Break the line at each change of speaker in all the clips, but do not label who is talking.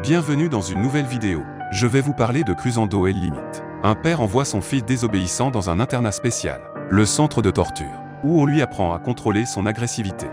Bienvenue dans une nouvelle vidéo. Je vais vous parler de Cruzando et Limite. Un père envoie son fils désobéissant dans un internat spécial, le centre de torture, où on lui apprend à contrôler son agressivité.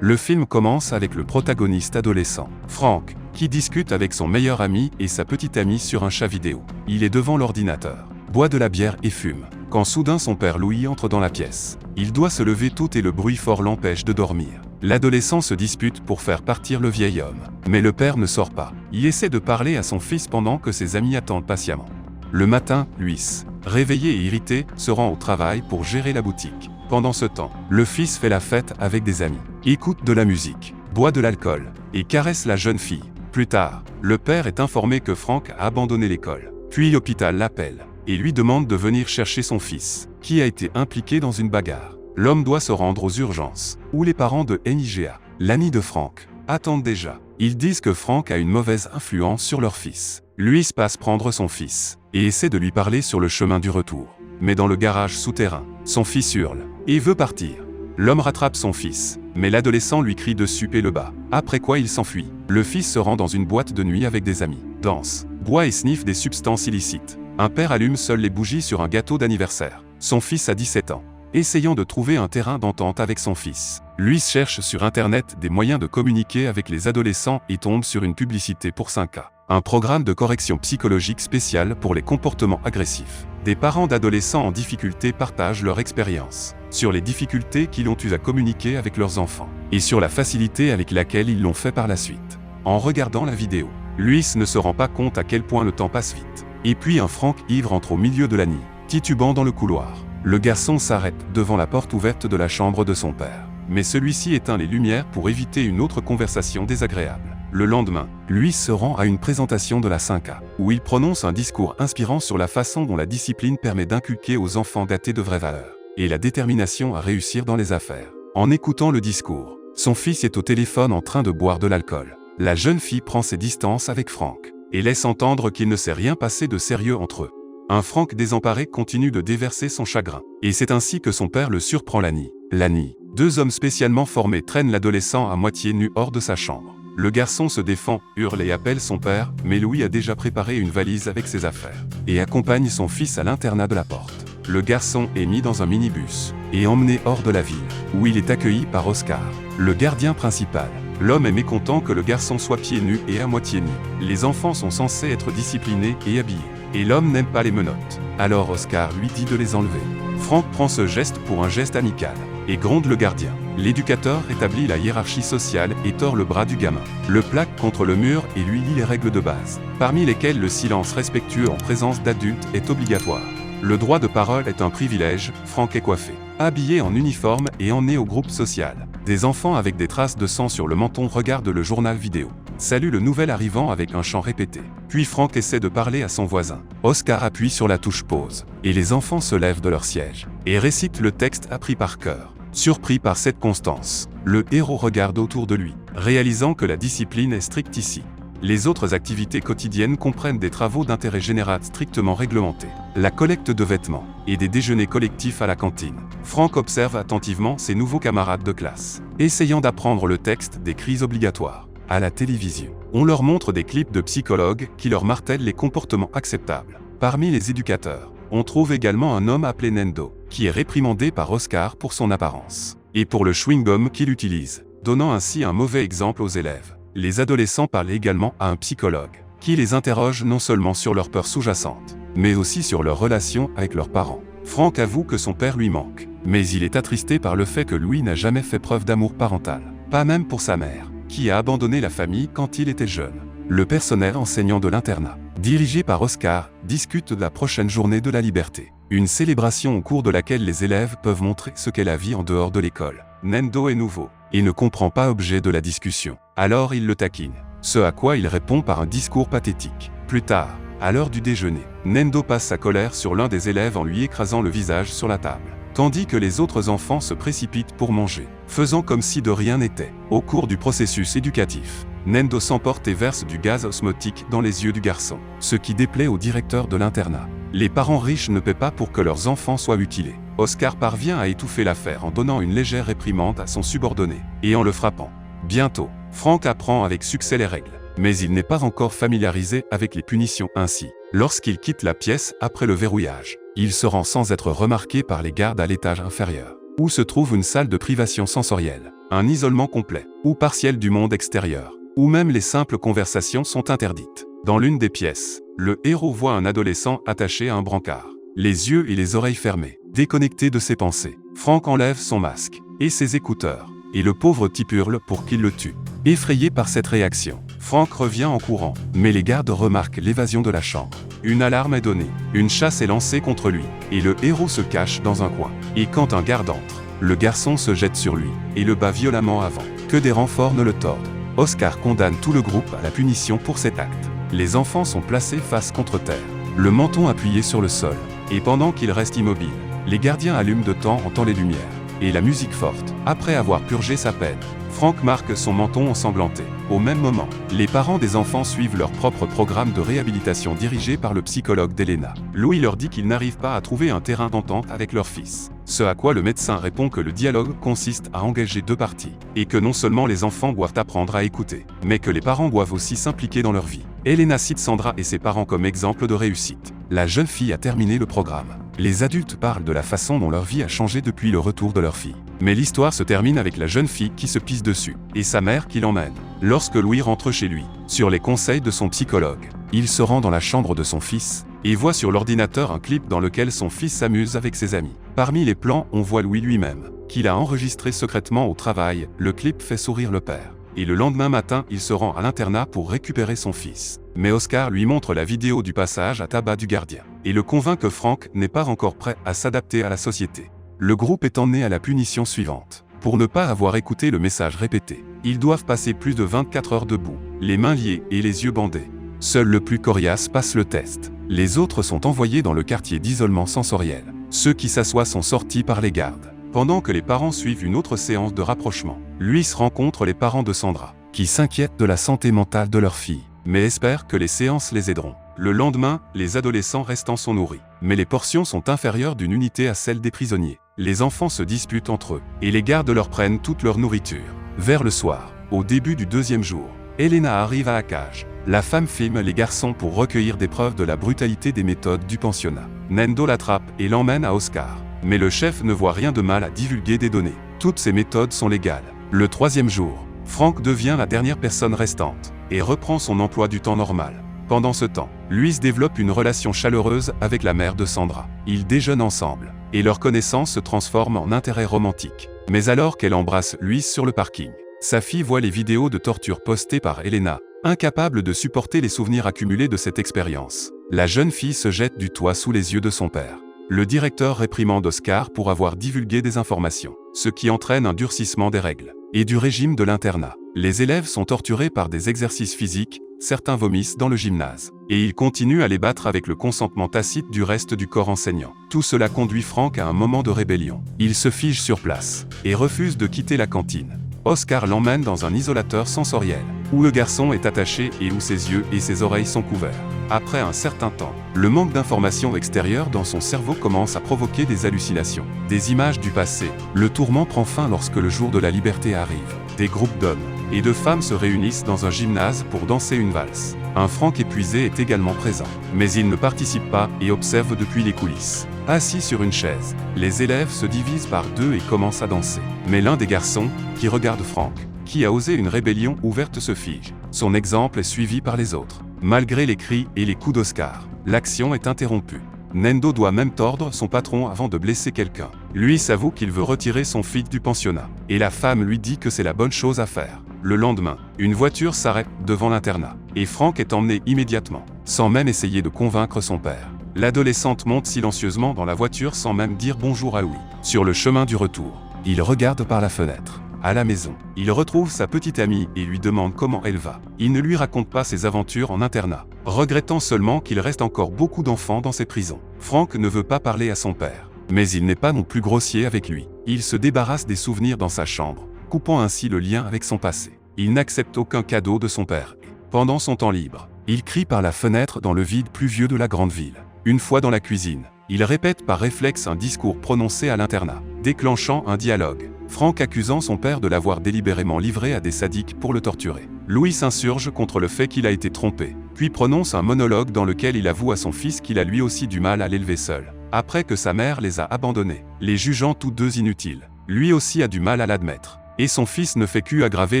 Le film commence avec le protagoniste adolescent, Frank, qui discute avec son meilleur ami et sa petite amie sur un chat vidéo. Il est devant l'ordinateur, boit de la bière et fume, quand soudain son père Louis entre dans la pièce. Il doit se lever tôt et le bruit fort l'empêche de dormir. L'adolescent se dispute pour faire partir le vieil homme. Mais le père ne sort pas. Il essaie de parler à son fils pendant que ses amis attendent patiemment. Le matin, Luis, réveillé et irrité, se rend au travail pour gérer la boutique. Pendant ce temps, le fils fait la fête avec des amis, écoute de la musique, boit de l'alcool et caresse la jeune fille. Plus tard, le père est informé que Frank a abandonné l'école. Puis l'hôpital l'appelle et lui demande de venir chercher son fils, qui a été impliqué dans une bagarre. L'homme doit se rendre aux urgences, où les parents de NIGA, l'ami de Frank, attendent déjà. Ils disent que Frank a une mauvaise influence sur leur fils. Luis passe prendre son fils, et essaie de lui parler sur le chemin du retour. Mais dans le garage souterrain, son fils hurle, et veut partir. L'homme rattrape son fils, mais l'adolescent lui crie dessus et le bat. Après quoi il s'enfuit. Le fils se rend dans une boîte de nuit avec des amis, danse, boit et sniffe des substances illicites. Un père allume seul les bougies sur un gâteau d'anniversaire. Son fils a 17 ans. Essayant de trouver un terrain d'entente avec son fils, Luis cherche sur Internet des moyens de communiquer avec les adolescents et tombe sur une publicité pour 5K, un programme de correction psychologique spécial pour les comportements agressifs. Des parents d'adolescents en difficulté partagent leur expérience sur les difficultés qu'ils ont eues à communiquer avec leurs enfants et sur la facilité avec laquelle ils l'ont fait par la suite. En regardant la vidéo, Luis ne se rend pas compte à quel point le temps passe vite. Et puis un Frank ivre entre au milieu de la nuit, titubant dans le couloir. Le garçon s'arrête devant la porte ouverte de la chambre de son père. Mais celui-ci éteint les lumières pour éviter une autre conversation désagréable. Le lendemain, Luis se rend à une présentation de la 5K, où il prononce un discours inspirant sur la façon dont la discipline permet d'inculquer aux enfants gâtés de vraies valeurs, et la détermination à réussir dans les affaires. En écoutant le discours, son fils est au téléphone en train de boire de l'alcool. La jeune fille prend ses distances avec Frank, et laisse entendre qu'il ne s'est rien passé de sérieux entre eux. Un Frank désemparé continue de déverser son chagrin. Et c'est ainsi que son père le surprend la nuit. La nuit, deux hommes spécialement formés traînent l'adolescent à moitié nu hors de sa chambre. Le garçon se défend, hurle et appelle son père, mais Louis a déjà préparé une valise avec ses affaires, et accompagne son fils à l'internat de la porte. Le garçon est mis dans un minibus, et emmené hors de la ville, où il est accueilli par Oscar, le gardien principal. L'homme est mécontent que le garçon soit pieds nus et à moitié nu. Les enfants sont censés être disciplinés et habillés. Et l'homme n'aime pas les menottes. Alors Oscar lui dit de les enlever. Frank prend ce geste pour un geste amical, et gronde le gardien. L'éducateur établit la hiérarchie sociale et tord le bras du gamin. Le plaque contre le mur et lui lit les règles de base, parmi lesquelles le silence respectueux en présence d'adultes est obligatoire. Le droit de parole est un privilège. Frank est coiffé, habillé en uniforme et emmené au groupe social. Des enfants avec des traces de sang sur le menton regardent le journal vidéo. Salue le nouvel arrivant avec un chant répété. Puis Frank essaie de parler à son voisin. Oscar appuie sur la touche pause, et les enfants se lèvent de leur siège et récitent le texte appris par cœur. Surpris par cette constance, le héros regarde autour de lui, réalisant que la discipline est stricte ici. Les autres activités quotidiennes comprennent des travaux d'intérêt général strictement réglementés, la collecte de vêtements et des déjeuners collectifs à la cantine. Frank observe attentivement ses nouveaux camarades de classe, essayant d'apprendre le texte des crises obligatoires. À la télévision, on leur montre des clips de psychologues qui leur martèlent les comportements acceptables. Parmi les éducateurs, on trouve également un homme appelé Nendo, qui est réprimandé par Oscar pour son apparence et pour le chewing-gum qu'il utilise, donnant ainsi un mauvais exemple aux élèves. Les adolescents parlent également à un psychologue, qui les interroge non seulement sur leurs peurs sous-jacentes, mais aussi sur leur relation avec leurs parents. Frank avoue que son père lui manque, mais il est attristé par le fait que Louis n'a jamais fait preuve d'amour parental, pas même pour sa mère, qui a abandonné la famille quand il était jeune. Le personnel enseignant de l'internat, dirigé par Oscar, discute de la prochaine journée de la liberté, une célébration au cours de laquelle les élèves peuvent montrer ce qu'est la vie en dehors de l'école. Nendo est nouveau, et ne comprend pas objet de la discussion. Alors il le taquine, ce à quoi il répond par un discours pathétique. Plus tard, à l'heure du déjeuner, Nendo passe sa colère sur l'un des élèves en lui écrasant le visage sur la table, tandis que les autres enfants se précipitent pour manger, faisant comme si de rien n'était. Au cours du processus éducatif, Nendo s'emporte et verse du gaz osmotique dans les yeux du garçon, ce qui déplaît au directeur de l'internat. Les parents riches ne paient pas pour que leurs enfants soient mutilés. Oscar parvient à étouffer l'affaire en donnant une légère réprimande à son subordonné, et en le frappant. Bientôt, Frank apprend avec succès les règles, mais il n'est pas encore familiarisé avec les punitions ainsi. Lorsqu'il quitte la pièce après le verrouillage, il se rend sans être remarqué par les gardes à l'étage inférieur, où se trouve une salle de privation sensorielle, un isolement complet ou partiel du monde extérieur, où même les simples conversations sont interdites. Dans l'une des pièces, le héros voit un adolescent attaché à un brancard, les yeux et les oreilles fermés, déconnecté de ses pensées. Frank enlève son masque et ses écouteurs, et le pauvre type hurle pour qu'il le tue. Effrayé par cette réaction, Frank revient en courant, mais les gardes remarquent l'évasion de la chambre. Une alarme est donnée, une chasse est lancée contre lui, et le héros se cache dans un coin. Et quand un garde entre, le garçon se jette sur lui, et le bat violemment avant que des renforts ne le tordent. Oscar condamne tout le groupe à la punition pour cet acte. Les enfants sont placés face contre terre, le menton appuyé sur le sol, et pendant qu'ils restent immobiles, les gardiens allument de temps en temps les lumières, et la musique forte. Après avoir purgé sa peine, Frank marque son menton ensanglanté. Au même moment, les parents des enfants suivent leur propre programme de réhabilitation dirigé par le psychologue d'Elena. Louis leur dit qu'ils n'arrivent pas à trouver un terrain d'entente avec leur fils. Ce à quoi le médecin répond que le dialogue consiste à engager deux parties, et que non seulement les enfants doivent apprendre à écouter, mais que les parents doivent aussi s'impliquer dans leur vie. Elena cite Sandra et ses parents comme exemple de réussite. La jeune fille a terminé le programme. Les adultes parlent de la façon dont leur vie a changé depuis le retour de leur fille. Mais l'histoire se termine avec la jeune fille qui se pisse dessus, et sa mère qui l'emmène. Lorsque Louis rentre chez lui, sur les conseils de son psychologue, il se rend dans la chambre de son fils, et voit sur l'ordinateur un clip dans lequel son fils s'amuse avec ses amis. Parmi les plans, on voit Louis lui-même, qu'il a enregistré secrètement au travail. Le clip fait sourire le père. Et le lendemain matin, il se rend à l'internat pour récupérer son fils. Mais Oscar lui montre la vidéo du passage à tabac du gardien, et le convainc que Frank n'est pas encore prêt à s'adapter à la société. Le groupe est emmené à la punition suivante. Pour ne pas avoir écouté le message répété, ils doivent passer plus de 24 heures debout, les mains liées et les yeux bandés. Seul le plus coriace passe le test. Les autres sont envoyés dans le quartier d'isolement sensoriel. Ceux qui s'assoient sont sortis par les gardes. Pendant que les parents suivent une autre séance de rapprochement, Luis rencontre les parents de Sandra, qui s'inquiètent de la santé mentale de leur fille, mais espèrent que les séances les aideront. Le lendemain, les adolescents restants sont nourris, mais les portions sont inférieures d'une unité à celle des prisonniers. Les enfants se disputent entre eux, et les gardes leur prennent toute leur nourriture. Vers le soir, au début du deuxième jour, Elena arrive à la cage. La femme filme les garçons pour recueillir des preuves de la brutalité des méthodes du pensionnat. Nendo l'attrape et l'emmène à Oscar. Mais le chef ne voit rien de mal à divulguer des données. Toutes ces méthodes sont légales. Le troisième jour, Frank devient la dernière personne restante et reprend son emploi du temps normal. Pendant ce temps, Luis développe une relation chaleureuse avec la mère de Sandra. Ils déjeunent ensemble, et leur connaissance se transforme en intérêt romantique. Mais alors qu'elle embrasse Luis sur le parking, sa fille voit les vidéos de torture postées par Elena, incapable de supporter les souvenirs accumulés de cette expérience. La jeune fille se jette du toit sous les yeux de son père. Le directeur réprimande Oscar pour avoir divulgué des informations, ce qui entraîne un durcissement des règles et du régime de l'internat. Les élèves sont torturés par des exercices physiques, certains vomissent dans le gymnase, et ils continuent à les battre avec le consentement tacite du reste du corps enseignant. Tout cela conduit Frank à un moment de rébellion. Il se fige sur place et refuse de quitter la cantine. Oscar l'emmène dans un isolateur sensoriel, où le garçon est attaché et où ses yeux et ses oreilles sont couverts. Après un certain temps, le manque d'informations extérieures dans son cerveau commence à provoquer des hallucinations, des images du passé. Le tourment prend fin lorsque le jour de la liberté arrive. Des groupes d'hommes et de femmes se réunissent dans un gymnase pour danser une valse. Un Frank épuisé est également présent, mais il ne participe pas et observe depuis les coulisses. Assis sur une chaise, les élèves se divisent par deux et commencent à danser. Mais l'un des garçons, qui regarde Frank, qui a osé une rébellion ouverte, se fige. Son exemple est suivi par les autres. Malgré les cris et les coups d'Oscar, l'action est interrompue. Nendo doit même tordre son patron avant de blesser quelqu'un. Lui s'avoue qu'il veut retirer son fils du pensionnat, et la femme lui dit que c'est la bonne chose à faire. Le lendemain, une voiture s'arrête devant l'internat, et Frank est emmené immédiatement, sans même essayer de convaincre son père. L'adolescente monte silencieusement dans la voiture sans même dire bonjour à Louis. Sur le chemin du retour, il regarde par la fenêtre. À la maison, il retrouve sa petite amie et lui demande comment elle va. Il ne lui raconte pas ses aventures en internat, regrettant seulement qu'il reste encore beaucoup d'enfants dans ces prisons. Frank ne veut pas parler à son père, mais il n'est pas non plus grossier avec lui. Il se débarrasse des souvenirs dans sa chambre, coupant ainsi le lien avec son passé. Il n'accepte aucun cadeau de son père. Pendant son temps libre, il crie par la fenêtre dans le vide pluvieux de la grande ville. Une fois dans la cuisine, il répète par réflexe un discours prononcé à l'internat, déclenchant un dialogue. Frank accusant son père de l'avoir délibérément livré à des sadiques pour le torturer. Louis s'insurge contre le fait qu'il a été trompé, puis prononce un monologue dans lequel il avoue à son fils qu'il a lui aussi du mal à l'élever seul, après que sa mère les a abandonnés, les jugeant tous deux inutiles. Lui aussi a du mal à l'admettre, et son fils ne fait qu'aggraver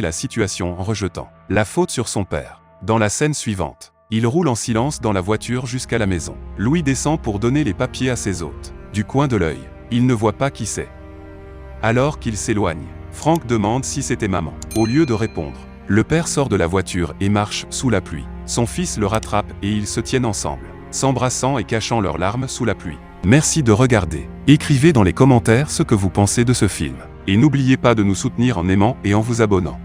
la situation en rejetant la faute sur son père. Dans la scène suivante, il roule en silence dans la voiture jusqu'à la maison. Louis descend pour donner les papiers à ses hôtes. Du coin de l'œil, il ne voit pas qui c'est. Alors qu'il s'éloigne, Frank demande si c'était maman. Au lieu de répondre, le père sort de la voiture et marche sous la pluie. Son fils le rattrape et ils se tiennent ensemble, s'embrassant et cachant leurs larmes sous la pluie. Merci de regarder. Écrivez dans les commentaires ce que vous pensez de ce film. Et n'oubliez pas de nous soutenir en aimant et en vous abonnant.